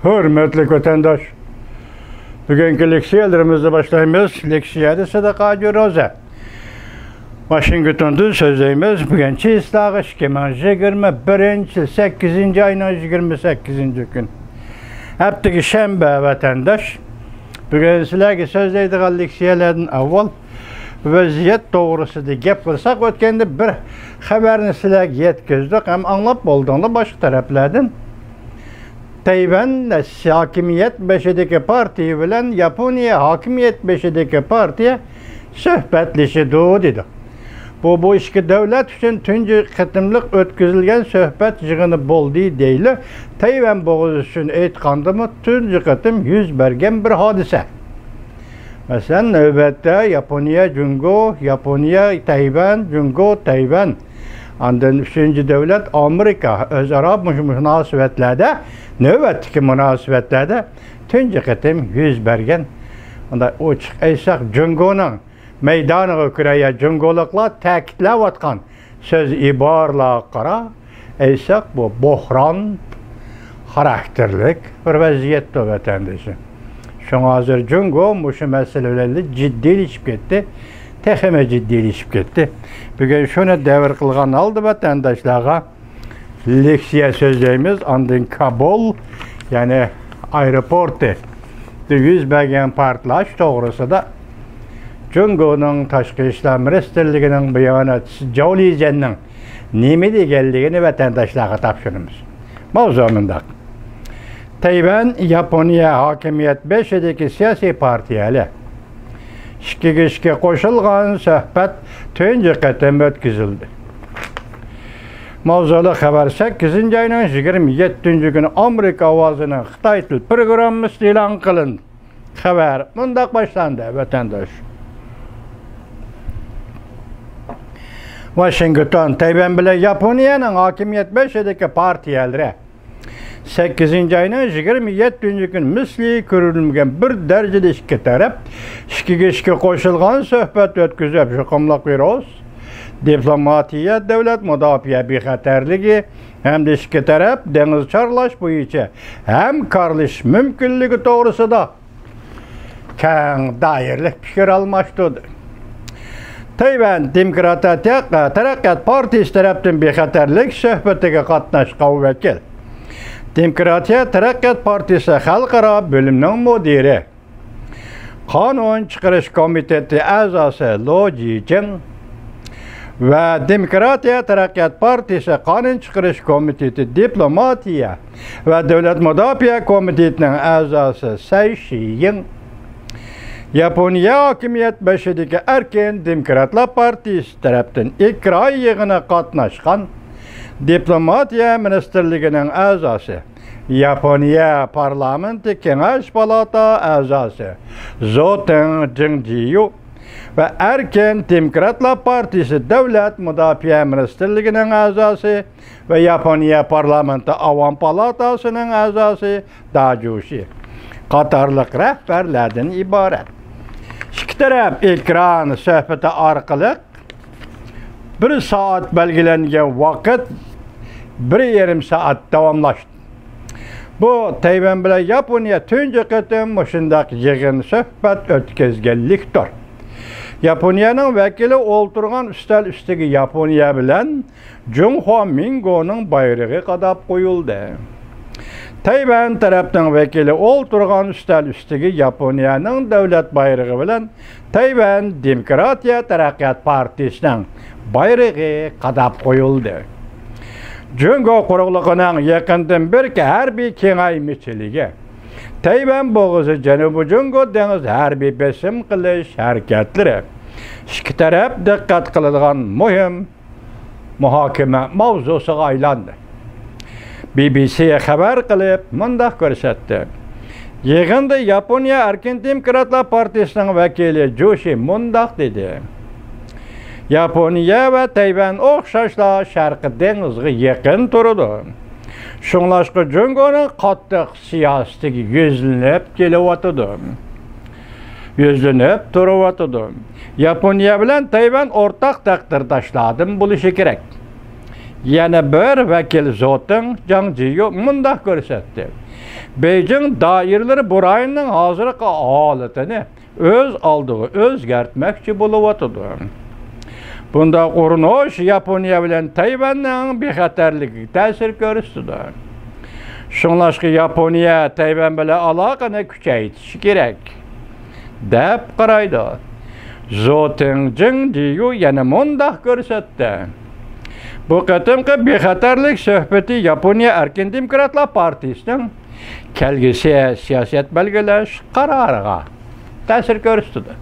Hürmetli vatandaş, bugünkü leksiyalarımızda başlayımız. Leksiyada Sadaka Roza. Washington'da sözleyimiz bugünkü islahış keman 21. 8. ayın 28. gün. Hepteki şembe vatandaş. Bugün sizlerge sözleydiği leksiyalardan avval vaziyet doğrusida gap qilsak, o'tganda bir xabarni sizlarga yetkazdik, ham anglab bo'ldiңlar boshqa taraflardan. Tayvan hokimiyat beshidagi partiya bilan Yaponiya hokimiyat beshidagi partiya suhbatlashadi dedi. Bu ikki davlat uchun tunji qatimliq o'tkazilgan suhbat yig'ini bo'ldi deyli. Tayvan bo'g'izi uchun aytgandimi, tunji qatim yuz bergan bir hodisa. Mesela növbette Yaponiya, Jungo, Yaponiya, Tayvan, Jungo, Tayvan. Ondan üçüncü devlet Amerika özara münasibetlerde, növbetteki münasibetlerde tunji qatim yüz bergen. Onda ochiq aytsak, Jungo'nun meydanı kiraya Jungoluklar ta'kidlab atgan söz iborlar qara aytsak, bu buhron xarakterlik bir vaziyat vatandaşı. Şoňa hazır Jungo muşu meselelerle ciddileşip ketdi. Tehime ciddileşip ketdi. Bugün şunu devir kılgan aldı vatandaşlarga leksiya sözleyimiz andın Kabul yani aeroportu yüz bergen partlaş doğrusida Jungo'nun Taşqi İşler Ministerligining bayonotchisi Joli Zhenning nima deganligini vatandaşlarga topshiramiz. Mavzu mundaq. Tayvan, Yaponiya hokimiyat beshidagi siyosiy partiyalar ikki qo'shilgan suhbat tunji qatim o'tkazildi. Mavzuli xabar 8. ayning 27. kuni Amerika ovozining Xitoy til programmasi e'lon qilindi. Xabar mundaq boshlandi vatandosh. Washington, Tayvan bilan Yaponiyaning hokimiyat beshidagi partiyalari 8. ayının 27. gün misli görülmegen bir derecede iki taraf iki koşulgan söhbet ötküzüp şokamlak veriyoruz. Diplomatiya, devlet müdafiye bexaterligi hem de iki taraf deniz çarlaş boyunca hem karlış mümkünlüğü doğrusu da keng dairlik fikir almıştır. Tayvan Demokratik Partisi tarafından bexaterlik söhbetiga qatnaşqa vekil. Demokratiya Taraqqiyot Partisi Xalqaro bölümünün müdiri, Qonun chiqarish komiteti a'zosi Lo Jijing ve Demokratiya Taraqqiyot Partisi Qonun chiqarish komiteti Diplomatiya ve Davlat Mudofaa komitetining a'zosi Say Shiying, Yaponiya hokimiyat beshidagi Erkin Demokratlar Partisi tarafdan ikra yig'inida qatnashgan Diplomatiya Ministerligining a'zosi, Yaponiya Parlamenti Kengash Palata a'zosi Zhou Jingjiu ve Erkin Demokratlar Partisi Davlat Mudofaa Ministerligining a'zosi ve Yaponiya Parlamenti Avam Palatasining a'zosi Da Jushi qatorliq rahbarlardan iborat. İki taraf ekran suhbati orqali bir saat belgilengen vakit 1,5 saat davomlashdi. Bu Tayvan bilan Yaponiya tunji qatim shundaq yig'in suhbat o'tkazganlikdir. Yaponiyaning vakili o'ltirgan ustal ustiga Yaponiya bilan Junho Mingoning bayrog'i qadab qo'yildi. Tayvan tarafdan vakili o'ltirgan ustal ustiga Yaponiyaning davlat bayrog'i bilan Tayvan Demokratiya Taraqqiyot Partisining bayrog'i qadab qo'yildi. Jungo quruqligining yaqindan berki harbiy kengaymichiligi, Tayvan bo'g'izi Janubiy Jungo dengiz harbiy besim qilish harakatlari ikki taraf diqqat qiladigan muhim muhokama mavzusiga aylandi. BBC'ye xabar qilib mundaq ko'rsatdi. Yig'inda Yaponiya Erkin Demokratlar Partisining vakili Joshi mundaq dedi. Yaponiya ve Tayvan o'xshashla Sharqi dengizga yaqin turadi. Shunglashqa Jungoning qattiq siyosatiga yuzlanib turibdi. Yaponiya bilan Tayvan o'rtaq taqdirdoshlardan bo'lishi kerak. Yana bir vekil Zotun Zhang Jiyu mundaq ko'rsatdi. Beijing doiralari bu rayonning hozirgi holatini o'z oldiga o'zgartmoqchi bo'layotdi. Bunda urinish Yaponiya bilan Tayvanning bexatarligiga ta'sir ko'rsatdi. Shunlashqa Yaponiya Tayvan bilan aloqani kuchaytirishi kerak deb qaraydi. Zotun Zhang Jiyu yana mundaq ko'rsatdi. Bu qatimqi bexatarlik suhbati Yaponiya Erkin Demokratlar Partiyasining kelgusi siyosat belgilash qaroriga ta'sir ko'rsatdi.